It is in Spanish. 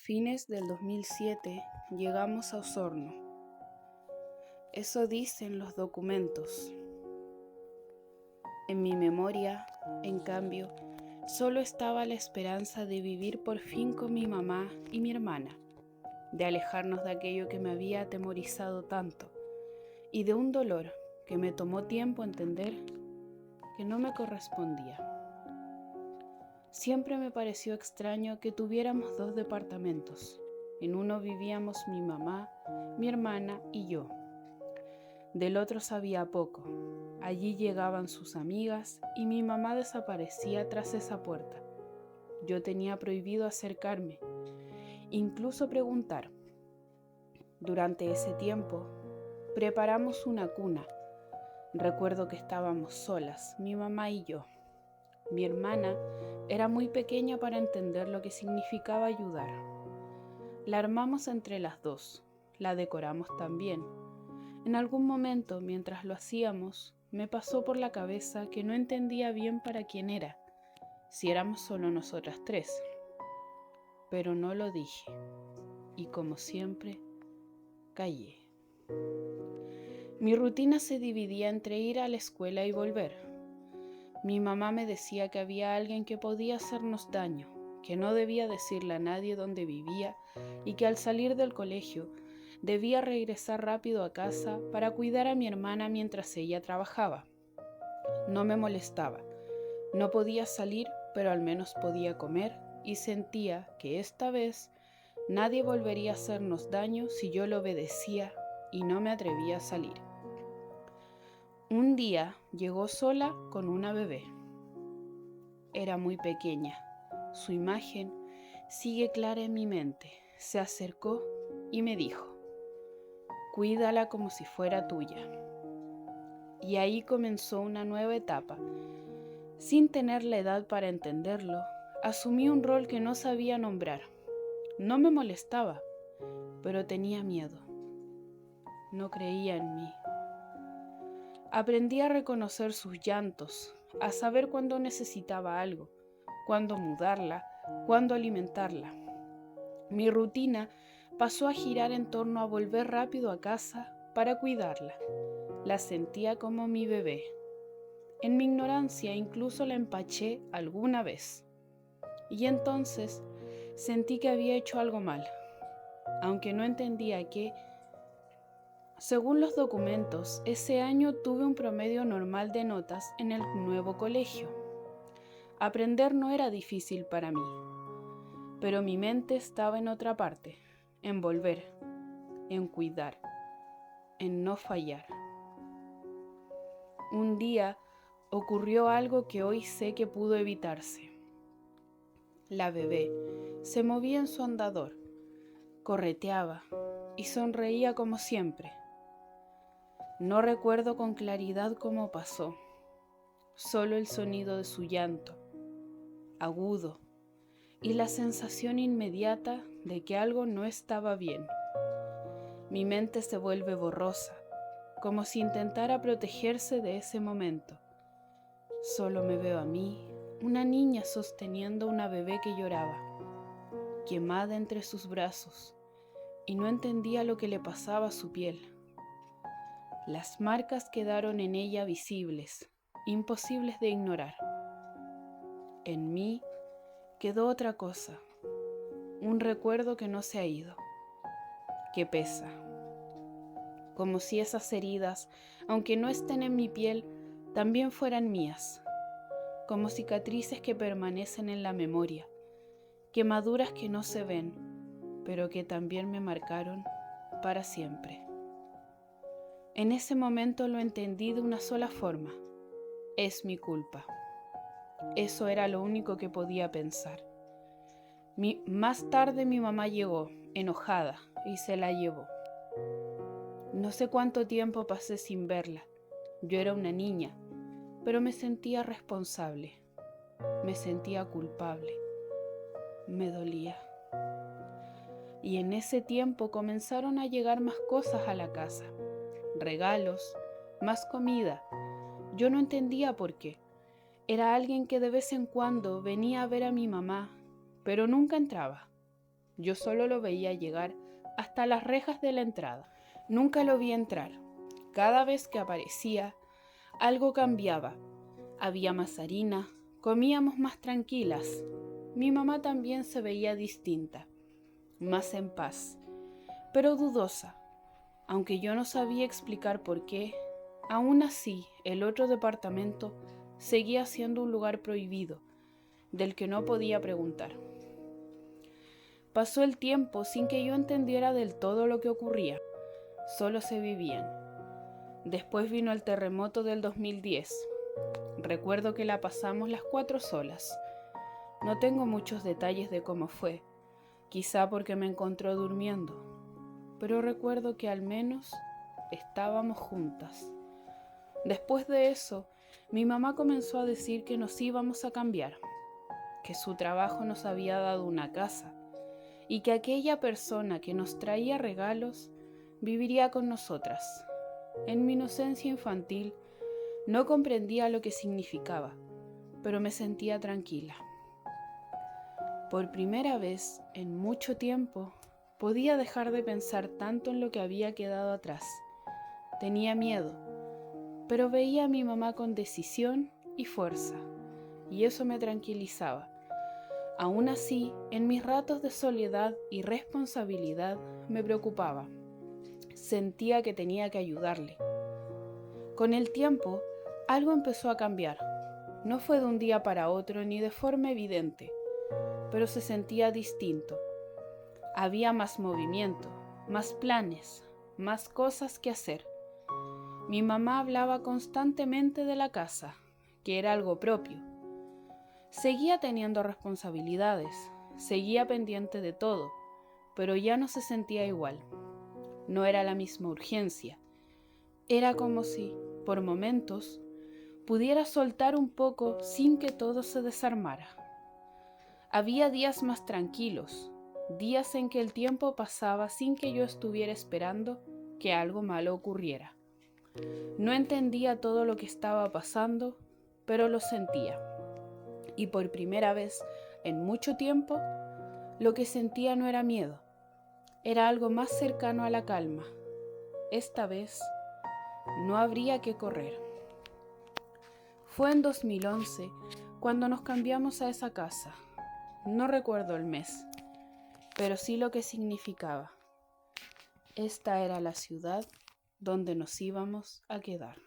fines del 2007 llegamos a Osorno. Eso dicen los documentos. En mi memoria, en cambio, solo estaba la esperanza de vivir por fin con mi mamá y mi hermana, de alejarnos de aquello que me había atemorizado tanto y de un dolor que me tomó tiempo entender que no me correspondía. Siempre me pareció extraño que tuviéramos dos departamentos. En uno vivíamos mi mamá, mi hermana y yo. Del otro sabía poco. Allí llegaban sus amigas y mi mamá desaparecía tras esa puerta. Yo tenía prohibido acercarme, incluso preguntar. Durante ese tiempo, preparamos una cuna. Recuerdo que estábamos solas, mi mamá y yo. Mi hermana era muy pequeña para entender lo que significaba ayudar. La armamos entre las dos, la decoramos también. En algún momento, mientras lo hacíamos, me pasó por la cabeza que no entendía bien para quién era, si éramos solo nosotras tres. Pero no lo dije, y como siempre, callé. Mi rutina se dividía entre ir a la escuela y volver. Mi mamá me decía que había alguien que podía hacernos daño, que no debía decirle a nadie dónde vivía y que al salir del colegio debía regresar rápido a casa para cuidar a mi hermana mientras ella trabajaba. No me molestaba, no podía salir, pero al menos podía comer y sentía que esta vez nadie volvería a hacernos daño si yo le obedecía y no me atrevía a salir. Un día llegó sola con una bebé. Era muy pequeña. Su imagen sigue clara en mi mente. Se acercó y me dijo: "Cuídala como si fuera tuya". Y ahí comenzó una nueva etapa. Sin tener la edad para entenderlo, asumí un rol que no sabía nombrar. No me molestaba, pero tenía miedo. No creía en mí. Aprendí a reconocer sus llantos, a saber cuándo necesitaba algo, cuándo mudarla, cuándo alimentarla. Mi rutina pasó a girar en torno a volver rápido a casa para cuidarla. La sentía como mi bebé. En mi ignorancia incluso la empaché alguna vez. Y entonces sentí que había hecho algo mal, aunque no entendía qué. Según los documentos, ese año tuve un promedio normal de notas en el nuevo colegio. Aprender no era difícil para mí, pero mi mente estaba en otra parte, en volver, en cuidar, en no fallar. Un día ocurrió algo que hoy sé que pudo evitarse. La bebé se movía en su andador, correteaba y sonreía como siempre. No recuerdo con claridad cómo pasó, solo el sonido de su llanto, agudo, y la sensación inmediata de que algo no estaba bien. Mi mente se vuelve borrosa, como si intentara protegerse de ese momento. Solo me veo a mí, una niña sosteniendo una bebé que lloraba, quemada entre sus brazos, y no entendía lo que le pasaba a su piel. Las marcas quedaron en ella visibles, imposibles de ignorar. En mí quedó otra cosa, un recuerdo que no se ha ido, que pesa. Como si esas heridas, aunque no estén en mi piel, también fueran mías, como cicatrices que permanecen en la memoria, quemaduras que no se ven, pero que también me marcaron para siempre. En ese momento lo entendí de una sola forma: es mi culpa. Eso era lo único que podía pensar. Más tarde mi mamá llegó, enojada, y se la llevó. No sé cuánto tiempo pasé sin verla. Yo era una niña, pero me sentía responsable. Me sentía culpable. Me dolía. Y en ese tiempo comenzaron a llegar más cosas a la casa. Regalos, más comida. Yo no entendía por qué. Era alguien que de vez en cuando venía a ver a mi mamá, pero nunca entraba. Yo solo lo veía llegar hasta las rejas de la entrada. Nunca lo vi entrar. Cada vez que aparecía, algo cambiaba. Había más harina, comíamos más tranquilas. Mi mamá también se veía distinta, más en paz, pero dudosa. Aunque yo no sabía explicar por qué, aún así el otro departamento seguía siendo un lugar prohibido, del que no podía preguntar. Pasó el tiempo sin que yo entendiera del todo lo que ocurría. Solo se vivían. Después vino el terremoto del 2010. Recuerdo que la pasamos las 4 solas. No tengo muchos detalles de cómo fue, quizá porque me encontró durmiendo, pero recuerdo que al menos estábamos juntas. Después de eso, mi mamá comenzó a decir que nos íbamos a cambiar, que su trabajo nos había dado una casa y que aquella persona que nos traía regalos viviría con nosotras. En mi inocencia infantil no comprendía lo que significaba, pero me sentía tranquila. Por primera vez en mucho tiempo podía dejar de pensar tanto en lo que había quedado atrás. Tenía miedo, pero veía a mi mamá con decisión y fuerza, y eso me tranquilizaba. Aún así, en mis ratos de soledad y responsabilidad me preocupaba. Sentía que tenía que ayudarle. Con el tiempo, algo empezó a cambiar. No fue de un día para otro ni de forma evidente, pero se sentía distinto. Había más movimiento, más planes, más cosas que hacer. Mi mamá hablaba constantemente de la casa, que era algo propio. Seguía teniendo responsabilidades, seguía pendiente de todo, pero ya no se sentía igual. No era la misma urgencia. Era como si, por momentos, pudiera soltar un poco sin que todo se desarmara. Había días más tranquilos, días en que el tiempo pasaba sin que yo estuviera esperando que algo malo ocurriera. No entendía todo lo que estaba pasando, pero lo sentía. Y por primera vez en mucho tiempo, lo que sentía no era miedo, era algo más cercano a la calma. Esta vez no habría que correr. Fue en 2011 cuando nos cambiamos a esa casa. No recuerdo el mes, pero sí lo que significaba. Esta era la ciudad donde nos íbamos a quedar.